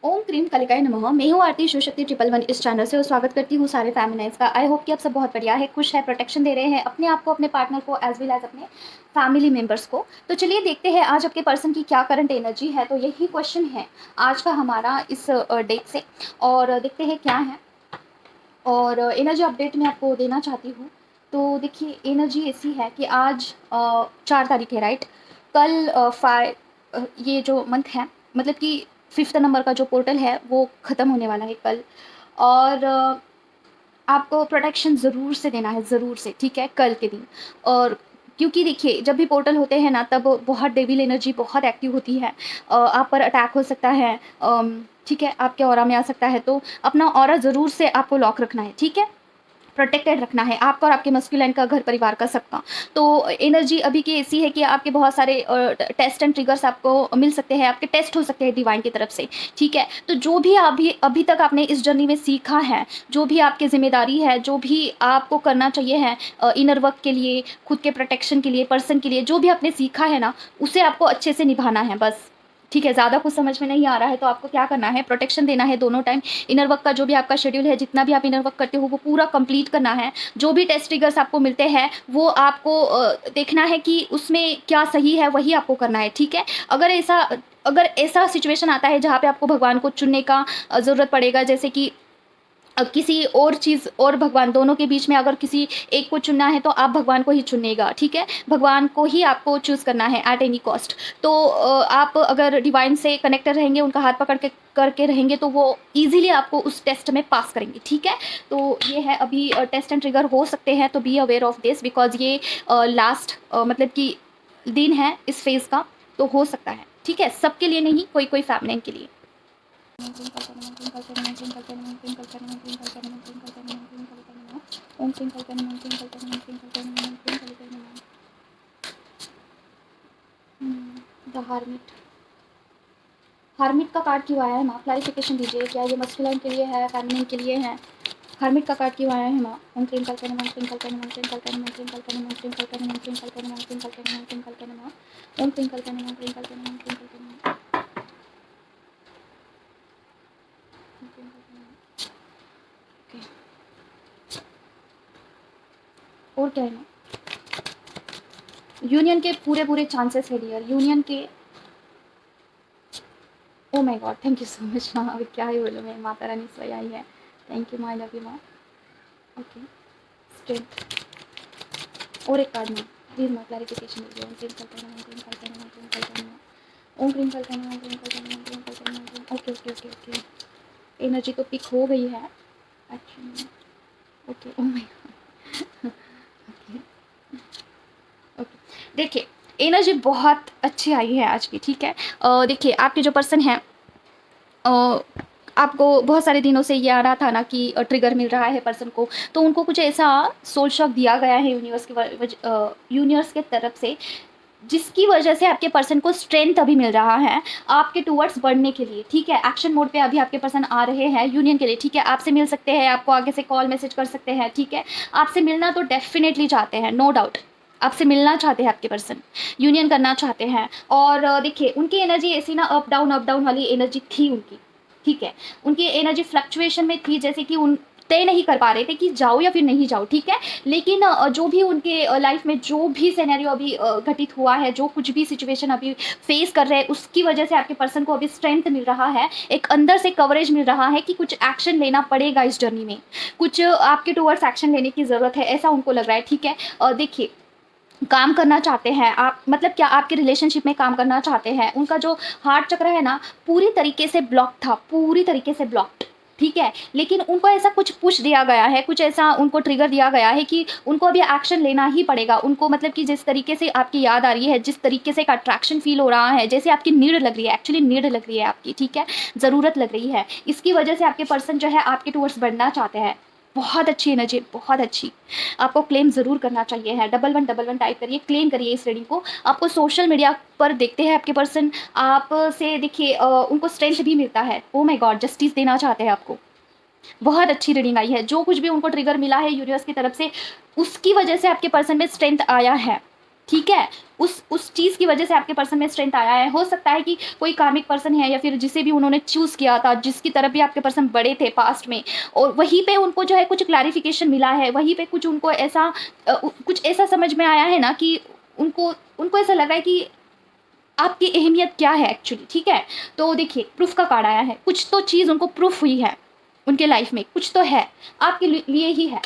ओम cream कालिकाय नमः। मैं हूँ आरती शिव शक्ति 111 इस चैनल से और स्वागत करती हूँ सारे फेमिनाइज का। आई होप कि आप सब बहुत बढ़िया है, खुश है, प्रोटेक्शन दे रहे हैं अपने आप को, अपने पार्टनर को, एज वेल एज अपने फैमिली मेम्बर्स को। तो चलिए देखते हैं आज आपके पर्सन की क्या करंट एनर्जी है। तो यही क्वेश्चन है आज का हमारा इस डेट से, और देखते हैं क्या है। और एनर्जी अपडेट मैं आपको देना चाहती हूँ। तो देखिए एनर्जी ऐसी है कि आज 4 तारीख है, राइट। कल ये जो मंथ है, मतलब कि 5th नंबर का जो पोर्टल है वो ख़त्म होने वाला है कल। और आपको प्रोटेक्शन ज़रूर से देना है, ज़रूर से, ठीक है, कल के दिन। और क्योंकि देखिए जब भी पोर्टल होते हैं ना, तब बहुत डेविल एनर्जी बहुत एक्टिव होती है। आप पर अटैक हो सकता है, ठीक है, आपके ऑरा में आ सकता है। तो अपना ऑरा ज़रूर से आपको लॉक रखना है, ठीक है, प्रोटेक्टेड रखना है आपका और आपके मस्कुलाइन का, घर परिवार का, सबका। तो एनर्जी अभी की ऐसी है कि आपके बहुत सारे टेस्ट एंड ट्रिगर्स आपको मिल सकते हैं, आपके टेस्ट हो सकते हैं डिवाइन की तरफ से, ठीक है। तो जो भी अभी तक आपने इस जर्नी में सीखा है, जो भी आपकी जिम्मेदारी है, जो भी आपको करना चाहिए है इनर वर्क के लिए, खुद के प्रोटेक्शन के लिए, पर्सन के लिए, जो भी आपने सीखा है ना, उसे आपको अच्छे से निभाना है बस, ठीक है। ज़्यादा कुछ समझ में नहीं आ रहा है तो आपको क्या करना है, प्रोटेक्शन देना है दोनों टाइम। इनर वर्क का जो भी आपका शेड्यूल है, जितना भी आप इनर वर्क करते हो वो पूरा कंप्लीट करना है। जो भी टेस्ट ट्रिगर्स आपको मिलते हैं वो आपको देखना है कि उसमें क्या सही है, वही आपको करना है, ठीक है। अगर ऐसा सिचुएशन आता है जहाँ पे आपको भगवान को चुनने का ज़रूरत पड़ेगा, जैसे कि किसी और चीज़ और भगवान, दोनों के बीच में अगर किसी एक को चुनना है तो आप भगवान को ही चुनिएगा, ठीक है। भगवान को ही आपको चूज़ करना है एट एनी कॉस्ट। तो आप अगर डिवाइन से कनेक्टेड रहेंगे, उनका हाथ पकड़ के करके रहेंगे, तो वो इजीली आपको उस टेस्ट में पास करेंगे, ठीक है। तो ये है, अभी टेस्ट एंड ट्रिगर हो सकते हैं, तो be aware of this, because ये लास्ट मतलब कि दिन है इस फेज़ का, तो हो सकता है, ठीक है, सबके लिए नहीं, कोई कोई फैमिली के लिए। द हार्मिट, हार्मिट का कार्ड क्यों आया है माँ? क्लैरिफिकेशन दीजिए, क्या ये मस्कुलाइन के लिए है, फेमिनिन के लिए है? हार्मिट का कार्ड क्यों आया है माँ? ओम क्रीम कल्पना ओम क्रीम कल्पना ओम क्रीम कल्पना ओम क्रीम कल्पना ओम क्रीम कल्पना ओम क्रीम कल्पना ओम क्रीम कल्पना ओम क्रीम कल्पना माँ, ओम क्रीम कल्पना ओम क्रीम कल्पना ओम क्रीम कल्पना। और क्या है? यूनियन के पूरे पूरे चांसेस है डियर, यूनियन के। ओ my God, thank you so much माँ। अभी क्या ही बोलूँ मैं, माता रानी स्वयं आई है। थैंक यू माँ, आई लव यू माँ। Okay, strength. और एक कार्ड में प्लीज़ माँ क्लैरिफिकेशन दीजिए। ओम क्रीम कल्पना ओम क्रीम कल्पना ओम क्रीम कल्पना ओम क्रीम कल्पना ओम क्रीम कल्पना ओम क्रीम कल्पना ओम क्रीम। Okay okay okay okay, energy तो पिक हो गई है actually. Okay, oh my god. Okay okay, देखिए एनर्जी बहुत अच्छी आई है आज की, ठीक है। देखिए आपके जो पर्सन हैं, आपको बहुत सारे दिनों से ये आ रहा था ना कि ट्रिगर मिल रहा है पर्सन को, तो उनको कुछ ऐसा सोल शॉक दिया गया है यूनिवर्स के तरफ से, जिसकी वजह से आपके पर्सन को स्ट्रेंथ अभी मिल रहा है आपके टूवर्ड्स बढ़ने के लिए, ठीक है। एक्शन मोड पे अभी आपके पर्सन आ रहे हैं यूनियन के लिए, ठीक है। आपसे मिल सकते हैं, आपको आगे से कॉल मैसेज कर सकते हैं, ठीक है। आपसे मिलना तो डेफिनेटली चाहते हैं, नो डाउट, आपसे मिलना चाहते हैं आपके पर्सन, यूनियन करना चाहते हैं। और देखिए उनकी एनर्जी ऐसी ना अप डाउन वाली एनर्जी थी उनकी, ठीक है। उनकी एनर्जी फ्लक्चुएशन में थी, जैसे कि उन तय नहीं कर पा रहे थे कि जाओ या फिर नहीं जाओ, ठीक है। लेकिन जो भी उनके लाइफ में जो भी सिनेरियो अभी घटित हुआ है, जो कुछ भी सिचुएशन अभी फेस कर रहे हैं, उसकी वजह से आपके पर्सन को अभी स्ट्रेंथ मिल रहा है, एक अंदर से कवरेज मिल रहा है कि कुछ एक्शन लेना पड़ेगा इस जर्नी में, कुछ आपके टूवर्ड्स एक्शन लेने की ज़रूरत है, ऐसा उनको लग रहा है, ठीक है। देखिए काम करना चाहते हैं आप, मतलब क्या आपके रिलेशनशिप में काम करना चाहते हैं। उनका जो हार्ट चक्र है ना, पूरी तरीके से ब्लॉक था, पूरी तरीके से ब्लॉक्ड, ठीक है। लेकिन उनको ऐसा कुछ पुश दिया गया है, कुछ ऐसा उनको ट्रिगर दिया गया है कि उनको अभी एक्शन लेना ही पड़ेगा उनको। मतलब कि जिस तरीके से आपकी याद आ रही है, जिस तरीके से एक अट्रैक्शन फील हो रहा है, जैसे आपकी नीड लग रही है, एक्चुअली नीड लग रही है आपकी, ठीक है, ज़रूरत लग रही है, इसकी वजह से आपके पर्सन जो है आपके टूवर्ड्स बढ़ना चाहते हैं। बहुत अच्छी एनर्जी, बहुत अच्छी। आपको क्लेम ज़रूर करना चाहिए है, 1111 टाइप करिए, क्लेम करिए इस रीडिंग को। आपको सोशल मीडिया पर देखते हैं आपके पर्सन, आपसे देखिए उनको स्ट्रेंथ भी मिलता है। ओ माय गॉड, जस्टिस देना चाहते हैं आपको। बहुत अच्छी रीडिंग आई है, जो कुछ भी उनको ट्रिगर मिला है यूनिवर्स की तरफ से, उसकी वजह से आपके पर्सन में स्ट्रेंथ आया है, ठीक है। उस चीज़ की वजह से आपके पर्सन में स्ट्रेंथ आया है। हो सकता है कि कोई कार्मिक पर्सन है या फिर जिसे भी उन्होंने चूज़ किया था, जिसकी तरफ भी आपके पर्सन बड़े थे पास्ट में, और वहीं पे उनको जो है कुछ क्लैरिफिकेशन मिला है, वहीं पे कुछ उनको ऐसा कुछ ऐसा समझ में आया है ना कि उनको उनको ऐसा लग रहा है कि आपकी अहमियत क्या है एक्चुअली, ठीक है। तो देखिए प्रूफ का कार्ड आया है, कुछ तो चीज़ उनको प्रूफ हुई है उनके लाइफ में, कुछ तो है आपके लिए ही है,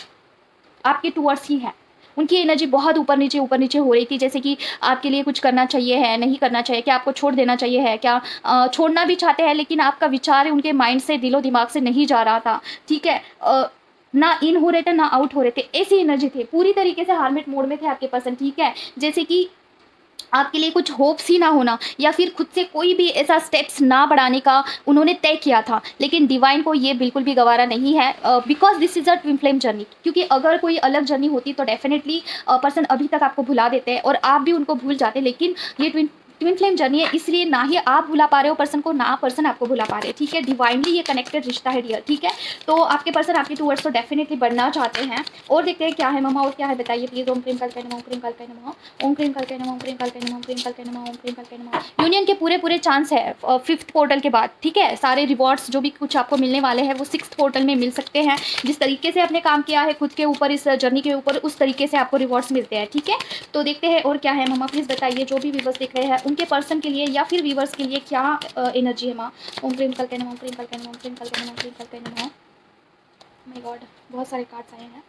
आपके टूवर्ड्स ही है। उनकी एनर्जी बहुत ऊपर नीचे हो रही थी, जैसे कि आपके लिए कुछ करना चाहिए है, नहीं करना चाहिए, क्या आपको छोड़ देना चाहिए है, क्या छोड़ना भी चाहते हैं लेकिन आपका विचार उनके माइंड से, दिलो दिमाग से नहीं जा रहा था, ठीक है। ना इन हो रहे थे ना आउट हो रहे थे, ऐसी एनर्जी थे, पूरी तरीके से हार्मिट मोड में थे आपके पर्सन, ठीक है। जैसे कि आपके लिए कुछ होप्स ही ना होना, या फिर खुद से कोई भी ऐसा स्टेप्स ना बढ़ाने का उन्होंने तय किया था, लेकिन डिवाइन को ये बिल्कुल भी गवारा नहीं है, because this is a twin flame journey. क्योंकि अगर कोई अलग जर्नी होती तो डेफिनेटली पर्सन अभी तक आपको भुला देते हैं और आप भी उनको भूल जाते, लेकिन ये ट्विन फ्लेम जर्नी है, इसलिए ना ही आप भुला पा रहे हो पर्सन को, ना पर्सन आपको भुला पा रहे हैं, ठीक है। डिवाइनली ये कनेक्टेड रिश्ता है डियर, ठीक है। तो आपके पर्सन आपके टूवर्ड्स तो डेफिनेटली बढ़ना चाहते हैं। और देखते हैं क्या है मम्मा, और क्या है बताइए प्लीज। ओम क्रीम कल्पे नमः, ओम क्रीम कल्पे नमः, ओम क्रीम कल्पे नमः, ओम क्रीम कल्पे नमः, ओम क्रीम कल्पे नमः, ओम क्रीम कल्पे नमः। यूनियन के पूरे चांस है 5th पोर्टल के बाद, ठीक है। सारे रिवॉर्ड्स जो भी कुछ आपको मिलने वाले हैं वो 6th पोर्टल में मिल सकते हैं। जिस तरीके से आपने काम किया है खुद के ऊपर, इस जर्नी के ऊपर, उस तरीके से आपको रिवॉर्ड्स मिलते हैं, ठीक है। तो देखते हैं और क्या है मम्मा, प्लीज़ बताइए। जो भी व्यूवर्स देख रहे हैं उनके पर्सन के लिए या फिर व्यूवर्स के लिए क्या एनर्जी है माँ। ओम क्रीम कल्पे नमः, ओम क्रीम कल्पे नमः, ओम क्रीम कल्पे नमः, ओम क्रीम कल्पे नमः। माय गॉड, बहुत सारे कार्ड्स आए हैं,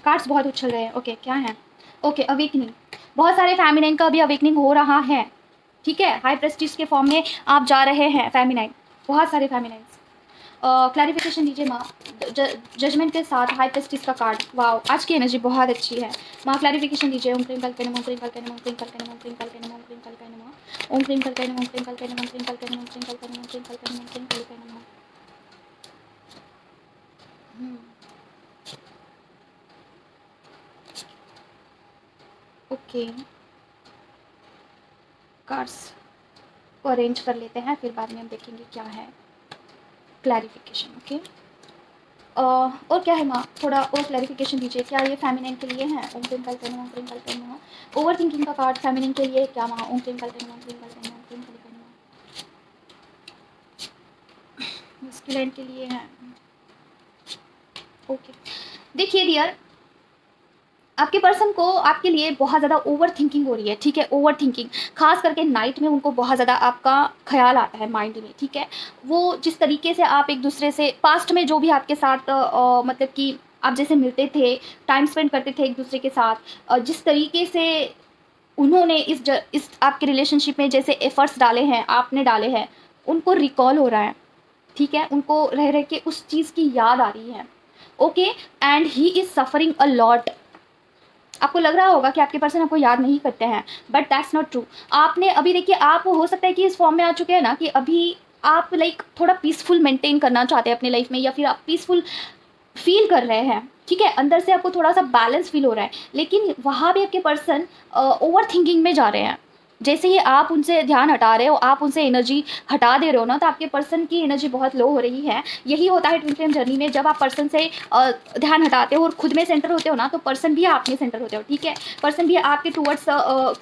कार्ड्स बहुत उछल रहे हैं। ओके क्या है, ओके अवेकनिंग। बहुत सारे फेमिनाइन का अभी अवेकनिंग हो रहा है, ठीक है। हाई प्रेस्टीज के फॉर्म में आप जा रहे हैं फेमिनाइन, बहुत सारे फेमिनाइंस। क्लैरिफिकेशन दीजिए माँ, जजमेंट के साथ हाई प्रेस्टीज का कार्ड। वाओ, आज की एनर्जी बहुत अच्छी है माँ, क्लैरिफिकेशन दीजिए। ओम क्रीम कल्पे नमः, ओम क्रीम कल्पे नमः, ओम क्रीम कल्पे नमः, ओम क्रीम कल्पे नमः, ओम क्रीम कल्पे नमः, ओम क्रीम कल्पे नमः, ओम क्रीम कल्पे नमः, ओम क्रीम कल्पे नमः, ओम क्रीम कल्पे नमः, ओम क्रीम कल्पे नमः, ओम क्रीम कल्पे नमः। ओके, कार्ड्स को अरेंज कर लेते हैं, फिर बाद में हम देखेंगे क्या है क्लैरिफिकेशन, ओके। और क्या है माँ, थोड़ा और क्लैरिफिकेशन दीजिए, क्या ये फेमिनिन के लिए है। ओम क्रीम कल्पे नमः, ओम क्रीम कल्पे नमः। ओवर थिंकिंग का कार्ड फेमिनिन के लिए क्या माँ। ओम क्रीम कल्पे नमः, ओम क्रीम कल्पे नमः, ओम क्रीम कल्पे नमः। मस्कुलिन के लिए है, ओके। देखिए डियर, आपके पर्सन को आपके लिए बहुत ज़्यादा ओवर थिंकिंग हो रही है, ठीक है। ओवर थिंकिंग खास करके नाइट में उनको बहुत ज़्यादा आपका ख्याल आता है माइंड में, ठीक है। वो जिस तरीके से आप एक दूसरे से पास्ट में जो भी आपके साथ मतलब कि आप जैसे मिलते थे, टाइम स्पेंड करते थे एक दूसरे के साथ, जिस तरीके से उन्होंने इस आपके रिलेशनशिप में जैसे एफर्ट्स डाले हैं, आपने डाले हैं, उनको रिकॉल हो रहा है, ठीक है। उनको रह रह के उस चीज़ की याद आ रही है, okay. And he is suffering a lot. आपको लग रहा होगा कि आपके पर्सन आपको याद नहीं करते हैं, बट दैट्स नॉट ट्रू। आपने अभी देखिए, आप हो सकता है कि इस फॉर्म में आ चुके हैं ना कि अभी आप लाइक थोड़ा पीसफुल मेंटेन करना चाहते हैं अपने लाइफ में, या फिर आप पीसफुल फील कर रहे हैं, ठीक है। अंदर से आपको थोड़ा सा बैलेंस फील हो रहा है, लेकिन वहाँ भी आपके पर्सन ओवर थिंकिंग में जा रहे हैं। जैसे ही आप उनसे ध्यान हटा रहे हो, आप उनसे एनर्जी हटा दे रहे हो ना, तो आपके पर्सन की एनर्जी बहुत लो हो रही है। यही होता है ट्विन फ्लेम जर्नी में, जब आप पर्सन से ध्यान हटाते हो और खुद में सेंटर होते हो ना, तो पर्सन भी आप में सेंटर होते हो, ठीक है। पर्सन भी आपके टूवर्ड्स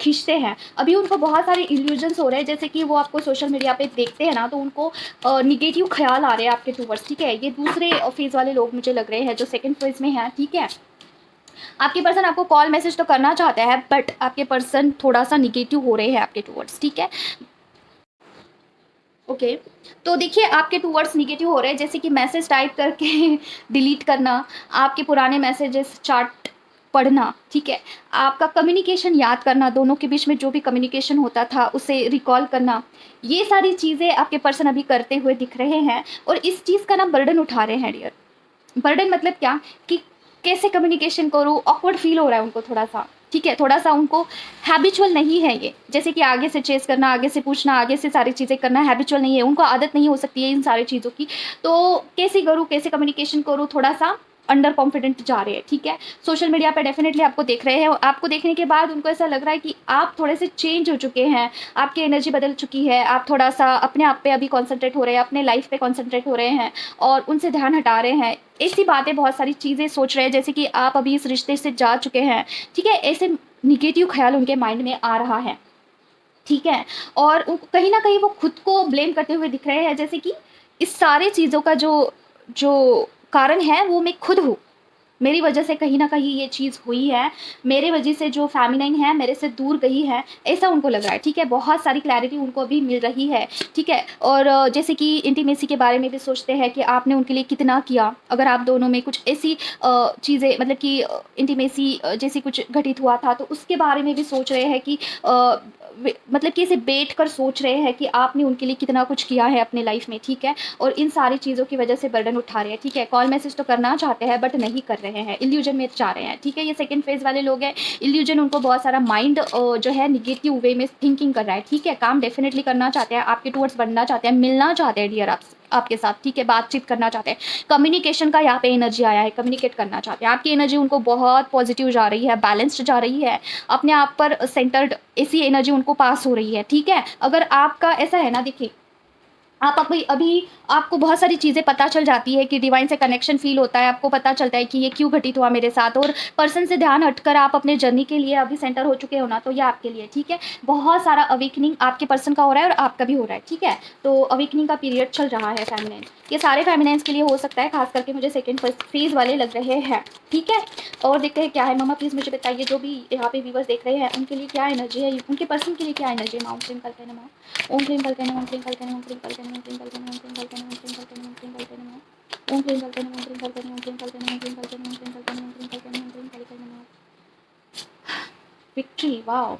खींचते हैं। अभी उनको बहुत सारे इल्यूजन्स हो रहे हैं, जैसे कि वो आपको सोशल मीडिया पे देखते हैं ना, तो उनको निगेटिव ख्याल आ रहे हैं आपके टूवर्ड्स, ठीक है। ये दूसरे फेज़ वाले लोग मुझे लग रहे हैं जो सेकेंड फेज़ में हैं, ठीक है। आपके पर्सन आपको कॉल मैसेज तो करना चाहते हैं, बट आपके पर्सन थोड़ा सा निगेटिव हो रहे हैं आपके टूवर्ड्स, ठीक है। ओके तो देखिए, आपके टूवर्ड्स निगेटिव हो रहे हैं, जैसे कि मैसेज टाइप करके डिलीट करना, आपके पुराने मैसेजेस चार्ट पढ़ना, ठीक है। आपका कम्युनिकेशन याद करना, दोनों के बीच में जो भी कम्युनिकेशन होता था उसे रिकॉल करना, ये सारी चीज़ें आपके पर्सन अभी करते हुए दिख रहे हैं, और इस चीज़ का ना बर्डन उठा रहे हैं डियर। बर्डन मतलब क्या कि कैसे कम्युनिकेशन करूँ, ऑकवर्ड फील हो रहा है उनको थोड़ा सा, ठीक है। थोड़ा सा उनको हैबिचुअल नहीं है ये, जैसे कि आगे से चेस करना, आगे से पूछना, आगे से सारी चीज़ें करना हैबिचुअल नहीं है उनको, आदत नहीं हो सकती है इन सारी चीज़ों की। तो कैसे करूँ, कैसे कम्युनिकेशन करूँ, थोड़ा सा अंडर कॉन्फिडेंट जा रहे हैं, ठीक है। सोशल मीडिया पे डेफिनेटली आपको देख रहे हैं, आपको देखने के बाद उनको ऐसा लग रहा है कि आप थोड़े से चेंज हो चुके हैं, आपकी एनर्जी बदल चुकी है, आप थोड़ा सा अपने आप पे अभी कॉन्सेंट्रेट हो रहे हैं, अपने लाइफ पे कॉन्सेंट्रेट हो रहे हैं और उनसे ध्यान हटा रहे हैं। ऐसी बातें, बहुत सारी चीज़ें सोच रहे हैं, जैसे कि आप अभी इस रिश्ते से जा चुके हैं, ठीक है। ऐसे निगेटिव ख्याल उनके माइंड में आ रहा है, ठीक है। और कहीं ना कहीं वो खुद को ब्लेम करते हुए दिख रहे हैं, जैसे कि इस सारे चीज़ों का जो जो कारण है वो मैं खुद हूँ, मेरी वजह से कहीं न कहीं ये चीज़ हुई है, मेरे वजह से जो फ़ेमिनाइन है मेरे से दूर गई है, ऐसा उनको लग रहा है, ठीक है। बहुत सारी क्लैरिटी उनको अभी मिल रही है, ठीक है। और जैसे कि इंटीमेसी के बारे में भी सोचते हैं कि आपने उनके लिए कितना किया। अगर आप दोनों में कुछ ऐसी चीज़ें मतलब कि इंटीमेसी जैसे कुछ घटित हुआ था, तो उसके बारे में भी सोच रहे हैं कि मतलब कि इसे बैठ कर सोच रहे हैं कि आपने उनके लिए कितना कुछ किया है अपने लाइफ़ में, ठीक है। और इन सारी चीज़ों की वजह से बर्डन उठा रहे हैं, ठीक है। कॉल मैसेज तो करना चाहते हैं बट नहीं कर रहे हैं, इल्यूजन में जा रहे हैं, ठीक है। ये सेकंड फेज़ वाले लोग हैं। इल्यूजन उनको बहुत सारा माइंड जो है नेगेटिव वे में थिंकिंग कर रहा है, ठीक है। काम डेफिनेटली करना चाहते हैं, आपके टुवर्ड्स बढ़ना चाहते हैं, मिलना चाहते हैं डियर आपके साथ, ठीक है। बातचीत करना चाहते हैं, कम्युनिकेशन का यहाँ पे एनर्जी आया है, कम्युनिकेट करना चाहते हैं। आपकी एनर्जी उनको बहुत पॉजिटिव जा रही है, बैलेंस्ड जा रही है, अपने आप पर सेंटर्ड ऐसी एनर्जी उनको पास हो रही है, ठीक है। अगर आपका ऐसा है ना, देखिए आप अभी आपको बहुत सारी चीज़ें पता चल जाती है कि डिवाइन से कनेक्शन फ़ील होता है, आपको पता चलता है कि ये क्यों घटित हुआ मेरे साथ, और पर्सन से ध्यान हटकर आप अपने जर्नी के लिए अभी सेंटर हो चुके हो ना, तो ये आपके लिए, ठीक है। बहुत सारा अवेकनिंग आपके पर्सन का हो रहा है और आपका भी हो रहा है, ठीक है। तो अवेकनिंग का पीरियड चल रहा है फेमिनाइन, ये सारे फेमिनाइन्स के लिए हो सकता है, खास करके मुझे सेकेंड फेज़ वाले लग रहे हैं, ठीक है। और देखते हैं क्या है। मामा प्लीज़ मुझे बताइए, जो भी यहाँ पे व्यूवर्स देख रहे हैं उनके लिए क्या एनर्जी है, उनके पर्सन के लिए क्या एनर्जी है। माउम क्लीम कल्पे नमः, ओम क्लीम कल्पे नमः, ओम क्लीम कल्पे नमः, ओम क्लीम कल्पे नमः, ओम क्लीम कल्पे नमः, ओम क्लीम कल्पे नमः, ओम क्लीम कल्पे नमः, ओम क्लीम कल्पे नमः, ओम क्लीम कल्पे नमः, ओम क्लीम कल्पे नमः, ओम क्लीम कल्पे नमः, ओम क्लीम कल्पे नमः, ओम क्लीम कल्पे नमः, ओम क्लीम कल्पे नमः, ओम क्लीम कल्पे नमः। Victory, wow.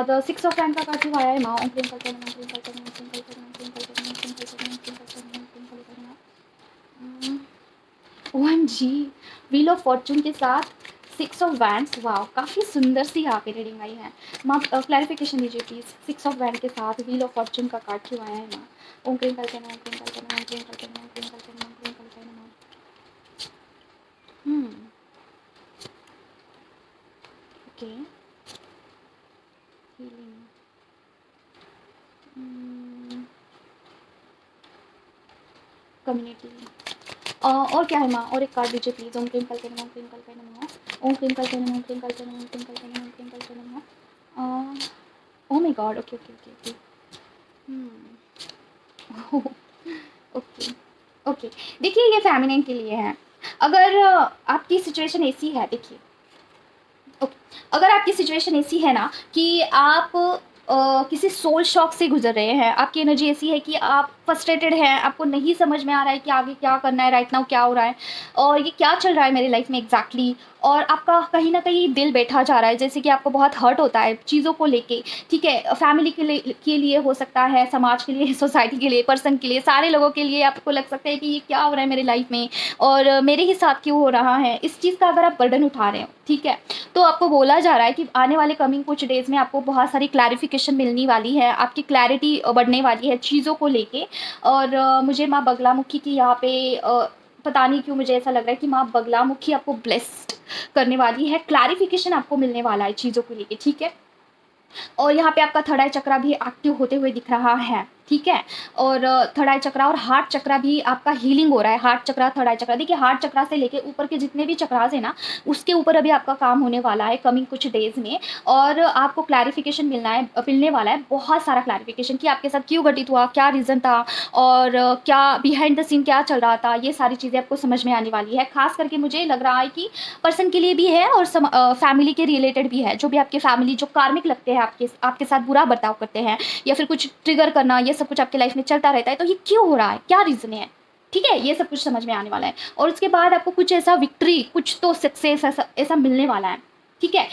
The six of hand का कार्ड भी आया है। माँ ओम क्लीम कल्पे नमः, ओम क्लीम कल्पे नमः, ओम क्लीम कल्पे नमः, ओम क्लीम कल्पे नमः, ओम क्लीम कल्पे नमः, ओम क्लीम कल्पे नमः, ओम क्लीम कल्पे नमः। OMG, व्हील ऑफ फॉर्चून के साथ 6 ऑफ वैंड्स, वाओ, काफ़ी सुंदर सी यहाँ पे रीडिंग आई है। माँ क्लैरिफिकेशन दीजिए प्लीज़, 6 ऑफ वैंड के साथ व्हील ऑफ फॉर्चून का कार्ड क्यों आया है। माँ ओम क्लीम कल्पे नमः, ओम क्लीम कल्पे नमः, ओम क्लीम कल्पे नमः, ओम क्लीम कल्पे नमः, ओम क्लीम कल्पे नमः। ओके, हीलिंग, कम्युनिटी, और क्या है माँ, और एक कार्ड दीजिए प्लीज़। ओम क्लीम कल्पे नमः, ओम क्लीम कल्पे नमः, ओम क्लीम कल्पे नमः, ओम क्लीम कल्पे नमः, ओम क्लीम कल्पे नमः, ओम क्लीम कल्पे नमः। Oh my god, okay okay okay okay. Okay okay, देखिए ये फेमिनिन के लिए है। अगर आपकी सिचुएशन ऐसी है, देखिए ओके, अगर आपकी सिचुएशन ऐसी है ना कि आप किसी सोल शॉक से गुजर रहे हैं, आपकी एनर्जी ऐसी है कि आप फ्रस्ट्रेटेड हैं, आपको नहीं समझ में आ रहा है कि आगे क्या करना है, राइट नाउ क्या हो रहा है और ये क्या चल रहा है मेरी लाइफ में एग्जैक्टली, और आपका कहीं ना कहीं दिल बैठा जा रहा है, जैसे कि आपको बहुत हर्ट होता है चीज़ों को लेके, ठीक है। फैमिली के लिए हो सकता है, समाज के लिए, सोसाइटी के लिए, पर्सन के लिए, सारे लोगों के लिए आपको लग सकता है कि ये क्या हो रहा है मेरी लाइफ में और मेरे ही साथ क्यों हो रहा है। इस चीज़ का अगर आप बर्डन उठा रहे हो, ठीक है, तो आपको बोला जा रहा है कि आने वाले कमिंग कुछ डेज़ में आपको बहुत सारी क्लैरिफिकेशन मिलने वाली है, आपकी क्लैरिटी बढ़ने वाली है चीज़ों को लेके। और मुझे माँ बगलामुखी की यहाँ पे पता नहीं क्यों मुझे ऐसा लग रहा है कि माँ बगलामुखी आपको ब्लेस्ड करने वाली है, क्लैरिफिकेशन आपको मिलने वाला है चीज़ों को लेके, ठीक है। और यहाँ पे आपका थर्ड आई चक्रा भी एक्टिव होते हुए दिख रहा है, ठीक है। और थर्ड आई चक्रा और हार्ट चक्रा भी आपका हीलिंग हो रहा है। हार्ट चक्रा, थर्ड आई चक्रा, देखिए हार्ट चक्रा से लेके ऊपर के जितने भी चक्रास है ना, उसके ऊपर अभी आपका काम होने वाला है कमिंग कुछ डेज में, और आपको क्लैरिफिकेशन मिलने वाला है, बहुत सारा क्लैरिफिकेशन कि आपके साथ क्यों घटित हुआ, क्या रीज़न था और क्या बिहाइंड द सीन क्या चल रहा था, ये सारी चीज़ें आपको समझ में आने वाली है। खास करके मुझे लग रहा है कि पर्सन के लिए भी है और फैमिली के रिलेटेड भी है, जो भी आपके फैमिली जो कार्मिक लगते हैं, आपके साथ बुरा बर्ताव करते हैं या फिर कुछ ट्रिगर करना, ये सब कुछ आपके लाइफ में चलता रहता है, तो ये क्यों हो रहा है, क्या रीज़न है, ठीक है, ये सब कुछ समझ में आने वाला है। और उसके बाद आपको कुछ ऐसा विक्ट्री, कुछ तो सक्सेस ऐसा मिलने वाला है, ठीक है।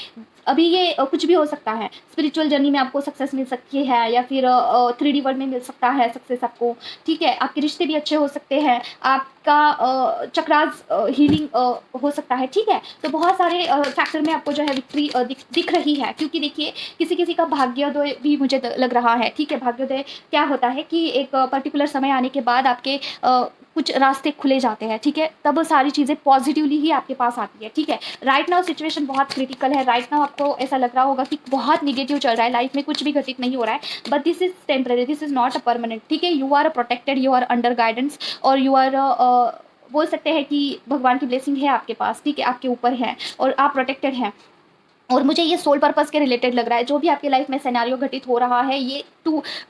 अभी ये कुछ भी हो सकता है, स्पिरिचुअल जर्नी में आपको सक्सेस मिल सकती है या फिर 3D वर्ल्ड में मिल सकता है सक्सेस आपको, ठीक है। आपके रिश्ते भी अच्छे हो सकते हैं, आपका चक्रास हीलिंग हो सकता है, ठीक है। तो बहुत सारे फैक्टर में आपको जो है विक्ट्री दिख रही है, क्योंकि देखिए किसी किसी का भाग्योदय भी मुझे लग रहा है, ठीक है। भाग्योदय क्या होता है कि एक पर्टिकुलर समय आने के बाद आपके कुछ रास्ते खुले जाते हैं, ठीक है, तब सारी चीज़ें पॉजिटिवली ही आपके पास आती है, ठीक है। राइट नाउ सिचुएशन बहुत क्रिटिकल है, राइट नाउ आपको ऐसा लग रहा होगा कि बहुत निगेटिव चल रहा है, लाइफ में कुछ भी घटित नहीं हो रहा है, but this is temporary, this is not a permanent, ठीक है। You are protected, you are under guidance, और यू आर बोल सकते हैं कि भगवान की ब्लेसिंग है आपके पास, ठीक है, आपके ऊपर है और आप प्रोटेक्टेड हैं। और मुझे ये सोल पर्पस के रिलेटेड लग रहा है। जो भी आपकी लाइफ में सिनेरियो घटित हो रहा है, ये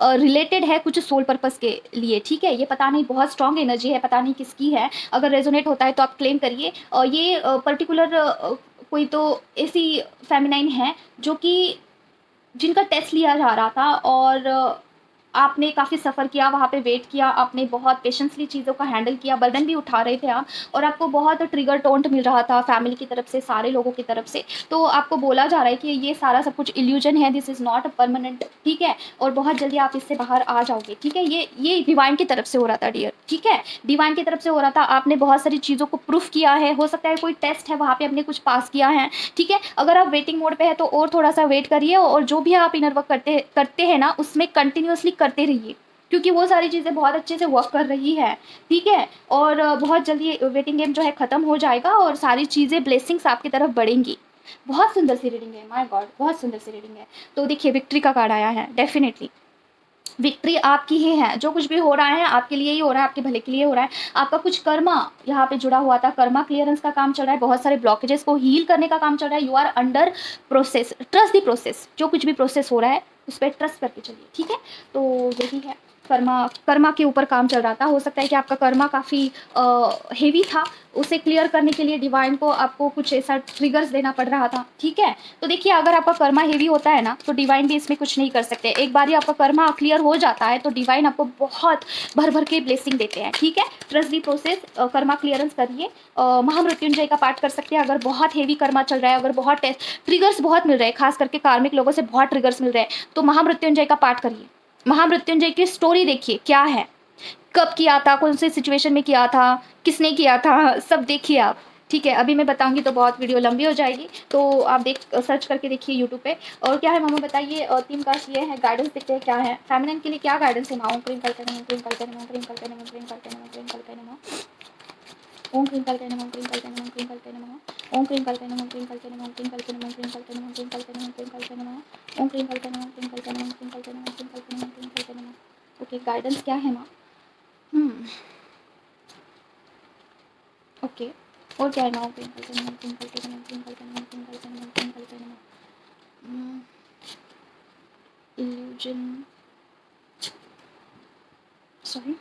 रिलेटेड है कुछ सोल पर्पस के लिए, ठीक है। ये पता नहीं, बहुत स्ट्रांग एनर्जी है, पता नहीं किसकी है। अगर रेजोनेट होता है तो आप क्लेम करिए। ये पर्टिकुलर कोई तो ऐसी फेमिनाइन है जो कि जिनका टेस्ट लिया जा रहा था, और आपने काफ़ी सफ़र किया, वहाँ पे वेट किया, आपने बहुत पेशेंसली चीज़ों का हैंडल किया, बर्डन भी उठा रहे थे आप, और आपको बहुत ट्रिगर टोंट मिल रहा था फैमिली की तरफ से, सारे लोगों की तरफ से। तो आपको बोला जा रहा है कि ये सारा सब कुछ इल्यूजन है, दिस इज़ नॉट परमानेंट, ठीक है, और बहुत जल्दी आप इससे बाहर आ जाओगे, ठीक है। ये डिवाइन की तरफ से हो रहा था डियर, ठीक है, डिवाइन की तरफ से हो रहा था। आपने बहुत सारी चीज़ों को प्रूफ किया है, हो सकता है कोई टेस्ट है वहाँ पे आपने कुछ पास किया है, ठीक है। अगर आप वेटिंग मोड पे है तो और थोड़ा सा वेट करिए, और जो भी आप इनर वर्क करते हैं ना, उसमें कंटिन्यूअसली करते रहिए, क्योंकि वो सारी चीज़ें बहुत अच्छे से वर्क कर रही है, ठीक है। और बहुत जल्दी वेटिंग गेम जो है ख़त्म हो जाएगा, और सारी चीज़ें ब्लेसिंग्स आपकी तरफ बढ़ेंगी। बहुत सुंदर सी रीडिंग है, माय गॉड, बहुत सुंदर सी रीडिंग है। तो देखिए, विक्ट्री का कार्ड आया है। डेफिनेटली विक्ट्री आपकी ही है। जो कुछ भी हो रहा है आपके लिए ही हो रहा है, आपके भले के लिए हो रहा है। आपका कुछ कर्मा यहाँ पे जुड़ा हुआ था, कर्मा क्लियरेंस का काम चल रहा है, बहुत सारे ब्लॉकेजेस को हील करने का काम चल रहा है। You are under process, trust the process. जो कुछ भी प्रोसेस हो रहा है उस पर ट्रस्ट करके चलिए, ठीक है। तो यही है, कर्मा के ऊपर काम चल रहा था। हो सकता है कि आपका कर्मा काफ़ी हेवी था, उसे क्लियर करने के लिए डिवाइन को आपको कुछ ऐसा ट्रिगर्स देना पड़ रहा था, ठीक है। तो देखिए, अगर आपका कर्मा हेवी होता है ना, तो डिवाइन भी इसमें कुछ नहीं कर सकते। एक बार ही आपका कर्मा क्लियर हो जाता है तो डिवाइन आपको बहुत भर भर के ब्लेसिंग देते हैं, ठीक है। Trust the process, Karma clearance करिए। महामृत्युंजय का पाठ कर सकते हैं अगर बहुत हेवी कर्मा चल रहा है, अगर बहुत ट्रिगर्स बहुत मिल रहे हैं, खास करके कार्मिक लोगों से बहुत ट्रिगर्स मिल रहे हैं, तो महामृत्युंजय का पाठ करिए। महामृत्युंजय की स्टोरी देखिए क्या है, कब किया था, कौन से सिचुएशन में किया था, किसने किया था, सब देखिए आप, ठीक है। अभी मैं बताऊंगी तो बहुत वीडियो लंबी हो जाएगी, तो आप सर्च करके देखिए यूट्यूब पे। और क्या है मामा बताइए, टीम का ये है, गाइडेंस देखते हैं क्या है फेमिनिन के लिए, क्या गाइडेंस है। ओम क्रीम कल्पे नमः, क्रीम कल्पे नमः, क्रीम कल्पे नमः, क्रीम कल्पे नमः, क्रीम कल्पे नमः, ओम क्रीम कल्पे नमः, क्रीम कल्पे नमः, क्रीम कल्पे नमः, ओम क्रीम कल्पे नमः, क्रीम कल्पे नमः, क्रीम कल्पे नमः, क्रीम कल्पे नमः, क्रीम कल्पे नमः, क्रीम कल्पे नमः, ओम क्रीम कल्पे नमः, क्रीम कल्पे नमः, क्रीम कल्पे नमः, क्रीम कल्पे नमः, क्रीम कल्पे नमः। ओके, गाइडेंस क्या है माँ? ओके, और क्या है माँ? Twinkle twinkle twinkle twinkle twinkle twinkle twinkle twinkle twinkle illusion, sorry,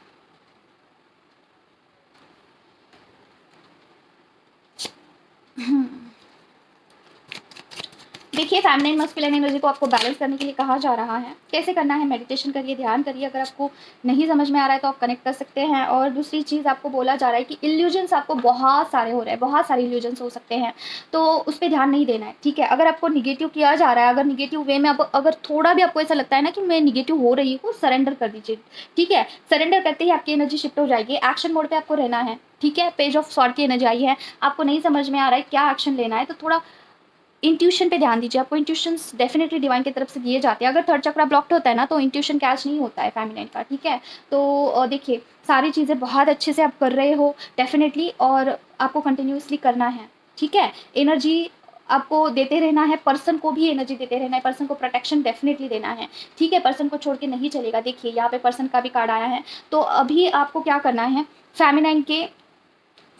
देखिए, फेमिनिन मस्कुलिन एनर्जी को आपको बैलेंस करने के लिए कहा जा रहा है। कैसे करना है? मेडिटेशन करिए, ध्यान करिए। अगर आपको नहीं समझ में आ रहा है तो आप कनेक्ट कर सकते हैं। और दूसरी चीज़ आपको बोला जा रहा है कि इल्यूजन्स आपको बहुत सारे हो रहे हैं, बहुत सारे इल्यूजन्स हो सकते हैं, तो उस पर ध्यान नहीं देना है, ठीक है। अगर आपको निगेटिव किया जा रहा है, अगर निगेटिव वे में आप, अगर थोड़ा भी आपको ऐसा लगता है ना कि मैं निगेटिव हो रही हूँ, सरेंडर कर दीजिए, ठीक है। सरेंडर करते ही आपकी एनर्जी शिफ्ट हो जाएगी। एक्शन मोड पर आपको रहना है, ठीक है। पेज ऑफ सॉर्ड की एनर्जी आई है, आपको नहीं समझ में आ रहा है क्या एक्शन लेना है, तो थोड़ा इंट्यूशन पे ध्यान दीजिए। आपको इंट्यूशंस डेफिनेटली डिवाइन की तरफ से दिए जाते हैं। अगर थर्ड चक्रा ब्लॉक्ड होता है ना, तो इंट्यूशन कैच नहीं होता है फेमिनिन का, ठीक है। तो देखिए, सारी चीज़ें बहुत अच्छे से आप कर रहे हो डेफिनेटली, और आपको कंटिन्यूसली करना है, ठीक है। एनर्जी आपको देते रहना है, पर्सन को भी एनर्जी देते रहना है, पर्सन को प्रोटेक्शन डेफिनेटली देना है, ठीक है। पर्सन को छोड़ के नहीं चलेगा। देखिए, यहाँ पे पर्सन का भी कार्ड आया है। तो अभी आपको क्या करना है, फेमिनिन के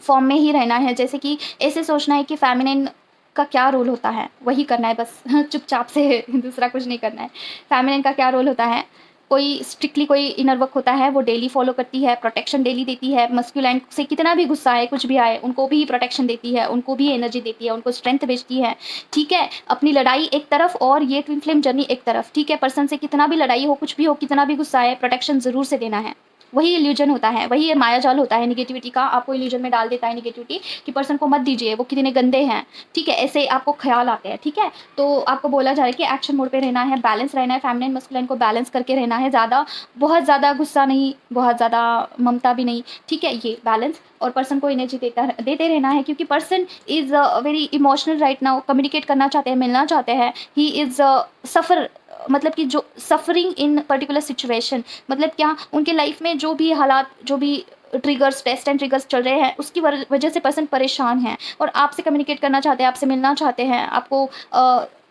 फॉर्म में ही रहना है। जैसे कि ऐसे सोचना है कि फेमिनिन का क्या रोल होता है, वही करना है बस चुपचाप से, दूसरा कुछ नहीं करना है। फेमिनिन का क्या रोल होता है, कोई स्ट्रिक्टली कोई इनर वर्क होता है, वो डेली फॉलो करती है, प्रोटेक्शन डेली देती है। मस्कुलाइन से कितना भी गुस्सा आए, कुछ भी आए, उनको भी प्रोटेक्शन देती है, उनको भी एनर्जी देती है, उनको स्ट्रेंथ भेजती है, ठीक है। अपनी लड़ाई एक तरफ और ये ट्विन फ्लेम जर्नी एक तरफ, ठीक है। पर्सन से कितना भी लड़ाई हो, कुछ भी हो, कितना भी गुस्सा आए, प्रोटेक्शन ज़रूर से देना है। वही इल्यूजन होता है, वही मायाजाल होता है निगेटिविटी का। आपको इल्यूजन में डाल देता है निगेटिविटी कि पर्सन को मत दीजिए, वो कितने गंदे हैं, ठीक है। ऐसे आपको ख्याल आते हैं, ठीक है। तो आपको बोला जा रहा है कि एक्शन मोड पे रहना है, बैलेंस रहना है, फेमिनिन मस्कुलिन को बैलेंस करके रहना है। ज़्यादा, बहुत ज़्यादा गुस्सा नहीं, बहुत ज़्यादा ममता भी नहीं, ठीक है, ये बैलेंस। और पर्सन को एनर्जी देते रहना है, क्योंकि person is very emotional right now, communicate करना चाहते हैं, मिलना चाहते हैं। ही इज़ सफ़र, मतलब कि जो सफरिंग इन पर्टिकुलर सिचुएशन, मतलब क्या, उनके लाइफ में जो भी हालात, जो भी ट्रिगर्स, टेस्ट एंड ट्रिगर्स चल रहे हैं, उसकी वजह से पर्सन परेशान है, और आपसे कम्युनिकेट करना चाहते हैं, आपसे मिलना चाहते हैं, आपको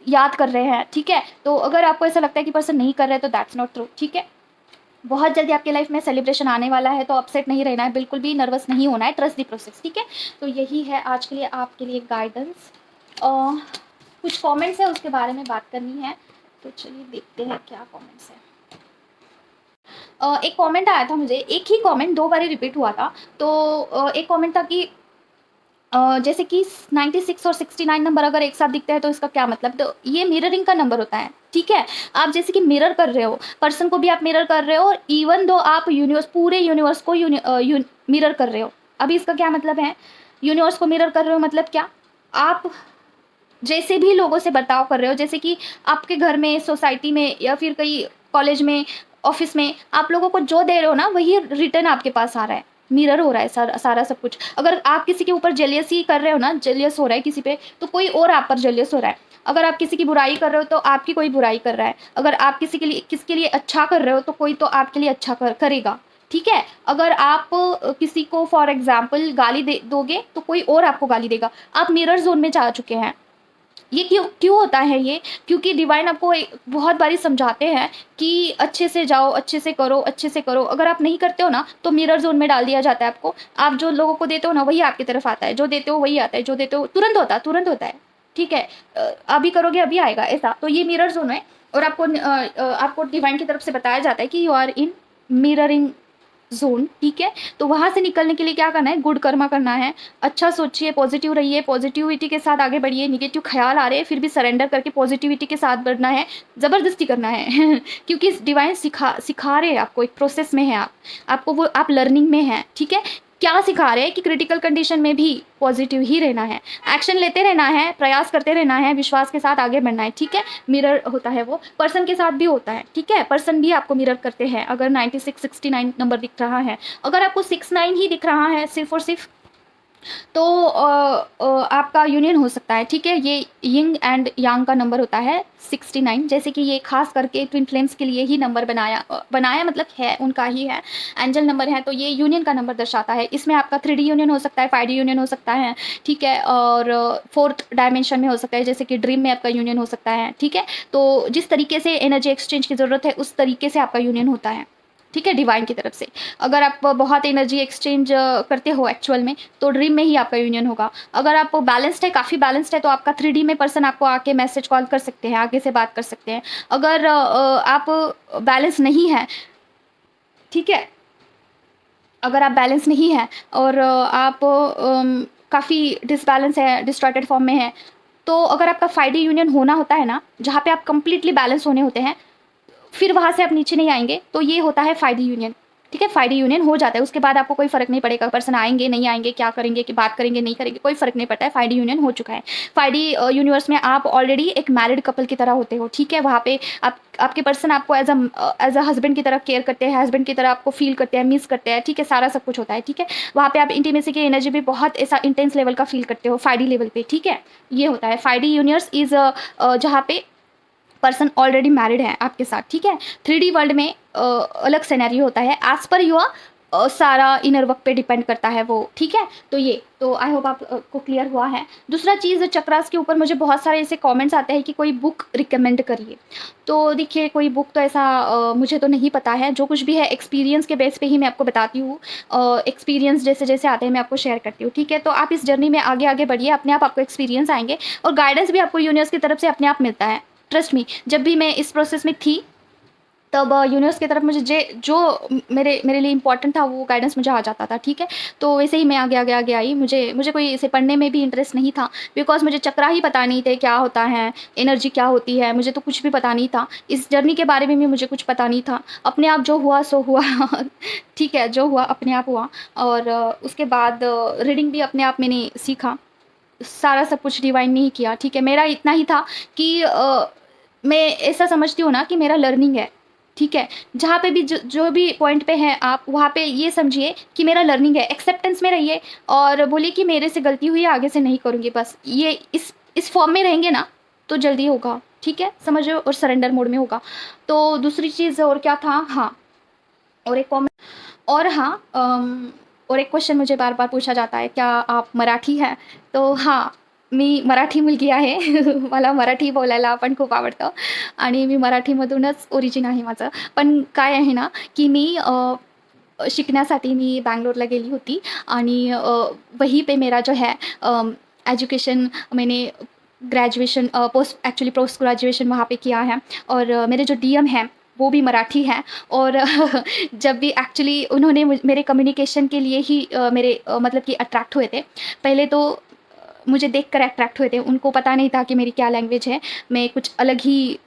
याद कर रहे हैं, ठीक है। तो अगर आपको ऐसा लगता है कि पर्सन नहीं कर रहे तो दैट्स नॉट ट्रू, ठीक है। बहुत जल्दी आपके लाइफ में सेलिब्रेशन आने वाला है, तो अपसेट नहीं रहना है, बिल्कुल भी नर्वस नहीं होना है, ट्रस्ट द प्रोसेस, ठीक है। तो यही है आज के लिए आपके लिए गाइडेंस। कुछ कमेंट्स है उसके बारे में बात करनी है, तो चलिए देखते हैं क्या कमेंट्स है। एक कमेंट आया था मुझे, एक ही कमेंट 2 बार रिपीट हुआ था। तो एक कमेंट था कि जैसे कि 96 और 69 नंबर अगर एक साथ दिखते हैं तो इसका क्या मतलब? तो ये मिररिंग का नंबर होता है, ठीक है। आप जैसे कि मिरर कर रहे हो, पर्सन को भी आप मिरर कर रहे हो, और इवन दो आप पूरे यूनिवर्स को मिरर कर रहे हो। अभी इसका क्या मतलब है? यूनिवर्स को मिरर कर रहे हो मतलब क्या? आप जैसे भी लोगों से बर्ताव कर रहे हो, जैसे कि आपके घर में, सोसाइटी में, या फिर कहीं कॉलेज में, ऑफिस में, आप लोगों को जो दे रहे हो ना, वही रिटर्न आपके पास आ रहा है, मिरर हो रहा है सारा सारा सब कुछ। अगर आप किसी के ऊपर जेलियसी कर रहे हो ना, जेलियस हो रहा है किसी पे, तो कोई और आप पर जेलियस हो रहा है। अगर आप किसी की बुराई कर रहे हो तो आपकी कोई बुराई कर रहा है। अगर आप किसके लिए अच्छा कर रहे हो तो कोई तो आपके लिए अच्छा करेगा, ठीक है। अगर आप किसी को फॉर एग्जाम्पल गाली दोगे तो कोई और आपको गाली देगा। आप मिरर जोन में जा चुके हैं। ये क्यों क्यों होता है ये? क्योंकि डिवाइन आपको बहुत बारी समझाते हैं कि अच्छे से जाओ, अच्छे से करो, अच्छे से करो। अगर आप नहीं करते हो ना तो मिरर जोन में डाल दिया जाता है आपको। आप जो लोगों को देते हो ना वही आपकी तरफ आता है, जो देते हो वही आता है, जो देते हो तुरंत होता है, ठीक है। अभी करोगे अभी आएगा, ऐसा। तो ये मिरर जोन है, और आपको डिवाइन की तरफ से बताया जाता है कि you are in mirroring zone, ठीक है। तो वहाँ से निकलने के लिए क्या करना है? गुड कर्मा करना है, अच्छा सोचिए, पॉजिटिव रहिए, पॉजिटिविटी के साथ आगे बढ़िए। निगेटिव ख्याल आ रहे हैं फिर भी सरेंडर करके पॉजिटिविटी के साथ बढ़ना है, ज़बरदस्ती करना है क्योंकि डिवाइन सिखा रहे हैं आपको, एक प्रोसेस में है आपको वो, आप लर्निंग में हैं, ठीक है। क्या सिखा रहे हैं कि क्रिटिकल कंडीशन में भी पॉजिटिव ही रहना है, एक्शन लेते रहना है, प्रयास करते रहना है, विश्वास के साथ आगे बढ़ना है, ठीक है। मिरर होता है वो, पर्सन के साथ भी होता है, ठीक है। पर्सन भी आपको मिरर करते हैं। अगर 96 69 नंबर दिख रहा है, अगर आपको 69 ही दिख रहा है सिर्फ और सिर्फ, तो आपका यूनियन हो सकता है, ठीक है। ये यिंग एंड यांग का नंबर होता है 69। जैसे कि ये खास करके ट्विन फ्लेम्स के लिए ही नंबर बनाया मतलब है उनका ही है, एंजल नंबर है। तो ये यूनियन का नंबर दर्शाता है। इसमें आपका 3D यूनियन हो सकता है, 5D यूनियन हो सकता है, ठीक है। और 4th डायमेंशन में हो सकता है, जैसे कि ड्रीम में आपका यूनियन हो सकता है, ठीक है। तो जिस तरीके से एनर्जी एक्सचेंज की ज़रूरत है उस तरीके से आपका यूनियन होता है, ठीक है, डिवाइन की तरफ से। अगर आप बहुत एनर्जी एक्सचेंज करते हो एक्चुअल में, तो ड्रीम में ही आपका यूनियन होगा। अगर आप बैलेंस्ड है, काफ़ी बैलेंस्ड है, तो आपका 3D में पर्सन आपको आके मैसेज कॉल कर सकते हैं, आगे से बात कर सकते हैं। अगर आप बैलेंस नहीं है, ठीक है, अगर आप बैलेंस नहीं है और आप काफ़ी डिसबैलेंस है, डिस्टॉर्टेड फॉर्म में है, तो अगर आपका 5D यूनियन होना होता है ना, जहाँ पे आप कंप्लीटली बैलेंस होने होते हैं, फिर वहाँ से आप नीचे नहीं आएंगे, तो ये होता है 5D यूनियन, ठीक है। 5D यूनियन हो जाता है, उसके बाद आपको कोई फर्क नहीं पड़ेगा, पर्सन आएंगे नहीं आएंगे, क्या करेंगे, कि बात करेंगे नहीं करेंगे, कोई फर्क नहीं पड़ता है। 5D यूनियन हो चुका है। 5D यूनिवर्स में आप ऑलरेडी एक मैरिड कपल की तरह होते हो, ठीक है। वहाँ पे आपके पर्सन आपको एज अ हस्बैंड की तरह केयर करते हैं, हस्बैंड की तरह आपको फील करते हैं, मिस करते हैं, ठीक है, सारा सब कुछ होता है, ठीक है। वहाँ पे आप इंटीमेसी की एनर्जी भी बहुत ऐसा इंटेंस लेवल का फील करते हो 5D लेवल पे, ठीक है। ये होता है 5D यूनिवर्स इज जहाँ पे पर्सन ऑलरेडी मैरिड है आपके साथ, ठीक है। 3D वर्ल्ड में अलग सिनेरियो होता है, एज पर योर सारा इनर वर्क पे डिपेंड करता है वो, ठीक है। तो ये तो आई होप आप को क्लियर हुआ है। दूसरा चीज़, चक्रास के ऊपर मुझे बहुत सारे ऐसे कमेंट्स आते हैं कि कोई बुक रिकमेंड करिए। तो देखिए, कोई बुक तो ऐसा मुझे तो नहीं पता है, जो कुछ भी है एक्सपीरियंस के बेस पे ही मैं आपको बताती हूँ। एक्सपीरियंस जैसे जैसे आते हैं मैं आपको शेयर करती हूँ, ठीक है। तो आप इस जर्नी में आगे आगे बढ़िए, अपने आप आपको एक्सपीरियंस आएंगे, और गाइडेंस भी आपको यूनिवर्स की तरफ से अपने आप मिलता है। ट्रस्ट मी, जब भी मैं इस प्रोसेस में थी तब यूनिवर्स की तरफ मुझे जो मेरे लिए इंपॉर्टेंट था वो गाइडेंस मुझे आ जाता था, ठीक है। तो वैसे ही मैं आगे आगे आगे आई। मुझे कोई इसे पढ़ने में भी इंटरेस्ट नहीं था, बिकॉज मुझे चक्रा ही पता नहीं थे क्या होता है, एनर्जी क्या होती है, मुझे तो कुछ भी पता नहीं था। इस जर्नी के बारे में भी मुझे कुछ पता नहीं था। अपने आप जो हुआ सो हुआ ठीक है, जो हुआ अपने आप हुआ। और उसके बाद रीडिंग भी अपने आप मैंने सीखा, सारा सब कुछ डिवाइन ने ही किया, ठीक है। मेरा इतना ही था कि मैं ऐसा समझती हूँ ना कि मेरा लर्निंग है, ठीक है। जहाँ पे भी जो भी पॉइंट पे हैं आप, वहाँ पे ये समझिए कि मेरा लर्निंग है। एक्सेप्टेंस में रहिए और बोलिए कि मेरे से गलती हुई है, आगे से नहीं करूँगी, बस ये इस फॉर्म में रहेंगे ना तो जल्दी होगा, ठीक है, समझो, और सरेंडर मोड में होगा। तो दूसरी चीज़ और क्या था, हाँ, और एक कॉमेंट, और हाँ, और एक क्वेश्चन मुझे बार बार पूछा जाता है, क्या आप मराठी हैं? तो हां, मी मराठी मुलगी आहे मला मराठी बोलायला पण खूप आवडतं आणि मी मराठीमधूनच ओरिजिन आहे माझं. पण काय आहे ना, की मी शिकण्यासाठी मी बैंगलोरला गेली होती आणि वहीं पे मेरा जो है एजुकेशन मैंने ग्रेजुएशन पोस्ट ग्रेजुएशन वहाँ पे किया है। और मेरे जो डीएम हैं वो भी मराठी हैं। और जब भी एक्चुअली उन्होंने मेरे कम्युनिकेशन के लिए ही मतलब कि अट्रैक्ट हुए थे। पहले तो मुझे देखकर अट्रैक्ट हुए थे, उनको पता नहीं था कि मेरी क्या लैंग्वेज है। मैं कुछ अलग ही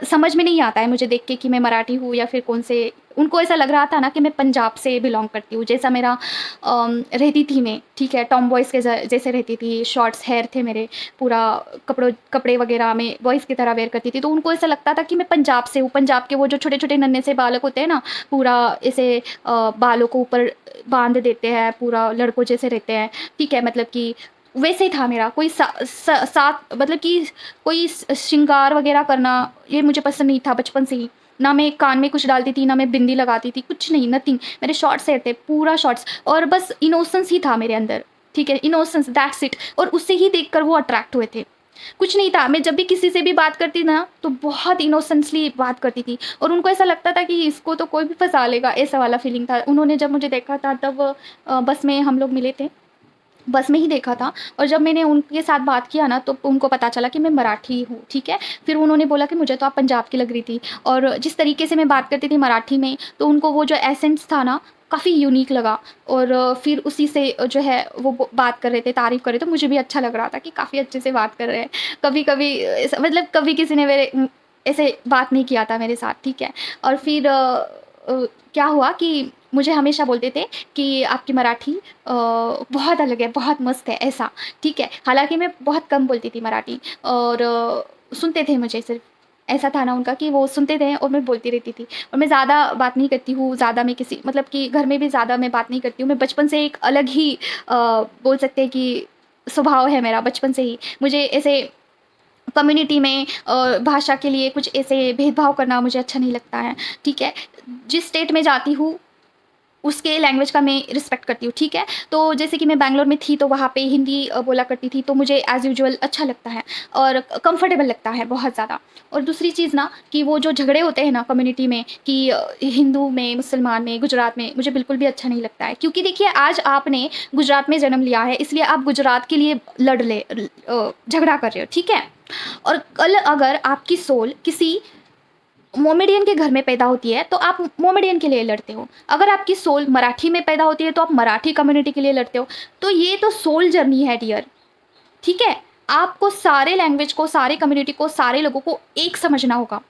समझ में नहीं आता है मुझे देख के कि मैं मराठी हूँ या फिर कौन से। उनको ऐसा लग रहा था ना कि मैं पंजाब से बिलोंग करती हूँ, जैसा मेरा रहती थी मैं, ठीक है, टॉम बॉयज़ के जैसे रहती थी, शॉर्ट्स हेयर थे मेरे, पूरा कपड़े वगैरह में बॉयज़ की तरह वेयर करती थी। तो उनको ऐसा लगता था कि मैं पंजाब से हूँ। पंजाब के वो जो छोटे छोटे नन्हे से बालक होते हैं ना, पूरा ऐसे बालों को ऊपर बांध देते हैं, पूरा लड़कों जैसे रहते हैं, ठीक है, मतलब कि वैसे ही था मेरा। कोई साथ मतलब कि कोई श्रृंगार वगैरह करना ये मुझे पसंद नहीं था बचपन से ही। ना मैं कान में कुछ डालती थी, ना मैं बिंदी लगाती थी, कुछ नहीं, नथिंग। मेरे शॉर्ट्स हेयर थे, पूरा शॉर्ट्स, और बस इनोसेंस ही था मेरे अंदर, ठीक है, इनोसेंस, दैट्स इट। और उससे ही देखकर वो अट्रैक्ट हुए थे। कुछ नहीं था। मैं जब भी किसी से भी बात करती ना तो बहुत इनोसेंटली बात करती थी, और उनको ऐसा लगता था कि इसको तो कोई भी फंसा लेगा, ऐसा वाला फीलिंग था। उन्होंने जब मुझे देखा था तब बस में हम लोग मिले थे, बस में ही देखा था। और जब मैंने उनके साथ बात किया ना तो उनको पता चला कि मैं मराठी हूँ, ठीक है। फिर उन्होंने बोला कि मुझे तो आप पंजाब की लग रही थी। और जिस तरीके से मैं बात करती थी मराठी में, तो उनको वो जो एसेंस था ना काफ़ी यूनिक लगा। और फिर उसी से जो है वो बात कर रहे थे, तारीफ़ कर रहे थे। मुझे भी अच्छा लग रहा था कि काफ़ी अच्छे से बात कर रहे हैं। कभी कभी मतलब कभी किसी ने मेरे ऐसे बात नहीं किया था मेरे साथ, ठीक है। और फिर क्या हुआ कि मुझे हमेशा बोलते थे कि आपकी मराठी बहुत अलग है, बहुत मस्त है, ऐसा, ठीक है। हालाँकि मैं बहुत कम बोलती थी मराठी, और सुनते थे मुझे सिर्फ़। ऐसा था ना उनका कि वो सुनते थे और मैं बोलती रहती थी। और मैं ज़्यादा बात नहीं करती हूँ, ज़्यादा मैं किसी मतलब कि घर में भी ज़्यादा मैं बात नहीं करती हूँ। मैं बचपन से एक अलग ही बोल सकते हैं कि स्वभाव है मेरा बचपन से ही। मुझे ऐसे कम्युनिटी में भाषा के लिए कुछ ऐसे भेदभाव करना मुझे अच्छा नहीं लगता है, ठीक है। जिस स्टेट में जाती हूँ उसके लैंग्वेज का मैं रिस्पेक्ट करती हूँ, ठीक है। तो जैसे कि मैं बैंगलोर में थी तो वहाँ पे हिंदी बोला करती थी, तो मुझे एज़ यूजुअल अच्छा लगता है और कंफर्टेबल लगता है बहुत ज़्यादा। और दूसरी चीज़ ना कि वो जो झगड़े होते हैं ना कम्युनिटी में कि हिंदू में, मुसलमान में, गुजरात में, मुझे बिल्कुल भी अच्छा नहीं लगता है। क्योंकि देखिए आज आपने गुजरात में जन्म लिया है, इसलिए आप गुजरात के लिए झगड़ा कर रहे हो, ठीक है। और कल अगर आपकी सोल किसी मोमेडियन के घर में पैदा होती है तो आप मोमेडियन के लिए लड़ते हो। अगर आपकी सोल मराठी में पैदा होती है तो आप मराठी कम्युनिटी के लिए लड़ते हो। तो ये तो सोल जर्नी है डियर, ठीक है। आपको सारे लैंग्वेज को, सारे कम्युनिटी को, सारे लोगों को एक समझना होगा।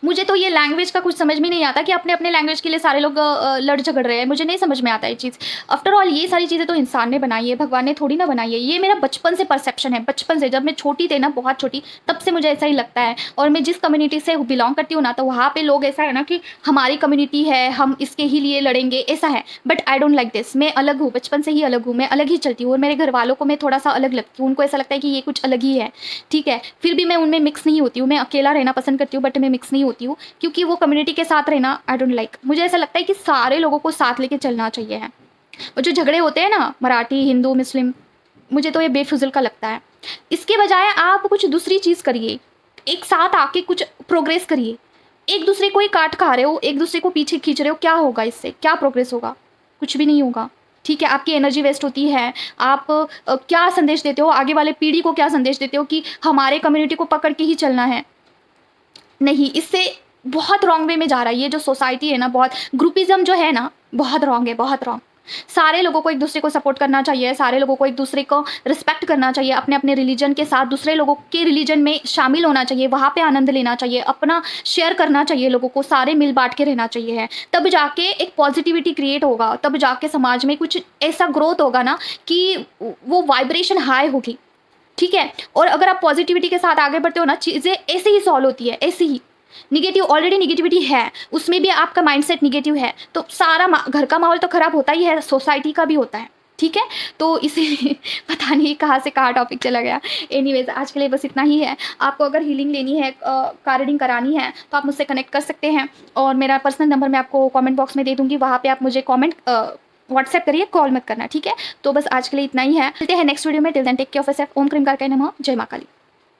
मुझे तो ये लैंग्वेज का कुछ समझ में नहीं आता कि अपने अपने लैंग्वेज के लिए सारे लोग लड़ झगड़ रहे हैं। मुझे नहीं समझ में आता ये चीज़। आफ्टर ऑल ये सारी चीज़ें तो इंसान ने बनाई है, भगवान ने थोड़ी ना बनाई है। ये मेरा बचपन से परसेप्शन है, बचपन से, जब मैं छोटी थी ना, बहुत छोटी, तब से मुझे ऐसा ही लगता है। और मैं जिस कम्युनिटी से बिलोंग करती हूँ ना, तो वहाँ पे लोग ऐसा है ना कि हमारी कम्युनिटी है, हम इसके ही लिए लड़ेंगे, ऐसा है। But I don't like this. मैं अलग हूँ, बचपन से ही अलग हूँ, मैं अलग ही चलती हूँ। और मेरे घर वालों को मैं थोड़ा सा अलग लगती हूँ, उनको ऐसा लगता है कि ये कुछ अलग ही है, ठीक है। फिर भी मैं उनमें मिक्स नहीं होती हूँ। मैं अकेला रहना पसंद करती हूँ, बट मैं मिक्स नहीं होती हूँ, क्योंकि वो कम्युनिटी के साथ रहना आई डोंट लाइक। मुझे ऐसा लगता है कि सारे लोगों को साथ लेके चलना चाहिए है। और जो झगड़े होते हैं ना मराठी, हिंदू, मुस्लिम, मुझे तो ये बेफिजुल का लगता है। इसके बजाय आप कुछ दूसरी चीज़ करिए, एक साथ आके कुछ प्रोग्रेस करिए। एक दूसरे को ही काट खा रहे हो, एक दूसरे को पीछे खींच रहे हो, क्या होगा इससे? क्या प्रोग्रेस होगा? कुछ भी नहीं होगा, ठीक है। आपकी एनर्जी वेस्ट होती है। आप क्या संदेश देते हो आगे वाले पीढ़ी को? क्या संदेश देते हो कि हमारे कम्युनिटी को पकड़ के ही चलना है? नहीं, इससे बहुत रॉन्ग वे में जा रहा है। ये जो सोसाइटी है ना, बहुत ग्रुपिज़्म जो है ना, बहुत रॉन्ग है, बहुत रॉन्ग। सारे लोगों को एक दूसरे को सपोर्ट करना चाहिए, सारे लोगों को एक दूसरे को रिस्पेक्ट करना चाहिए, अपने अपने रिलीजन के साथ दूसरे लोगों के रिलीजन में शामिल होना चाहिए, वहाँ पे आनंद लेना चाहिए, अपना शेयर करना चाहिए लोगों को, सारे मिल बांट के रहना चाहिए है। तब जाके एक पॉजिटिविटी क्रिएट होगा, तब जाके समाज में कुछ ऐसा ग्रोथ होगा ना कि वो वाइब्रेशन हाई होगी, ठीक है। और अगर आप पॉजिटिविटी के साथ आगे बढ़ते हो ना, चीज़ें ऐसे ही सॉल्व होती है, ऐसे ही। निगेटिव ऑलरेडी निगेटिविटी है, उसमें भी आपका माइंडसेट निगेटिव है, तो सारा घर का माहौल तो खराब होता ही है, सोसाइटी का भी होता है, ठीक है। तो इसीलिए पता नहीं कहाँ से कहाँ टॉपिक चला गया। एनीवेज आज के लिए बस इतना ही है। आपको अगर हीलिंग लेनी है, कार रीडिंग करानी है, तो आप मुझसे कनेक्ट कर सकते हैं। और मेरा पर्सनल नंबर मैं आपको कमेंट बॉक्स में दे दूँगी, वहाँ पे आप मुझे कमेंट व्हाट्सएप करिए, कॉल मत करना, ठीक है। तो बस आज के लिए इतना ही है। मिलते हैं नेक्स्ट वीडियो में। Till then take care of yourself. ओम क्रीम करके नमः। जय मां काली।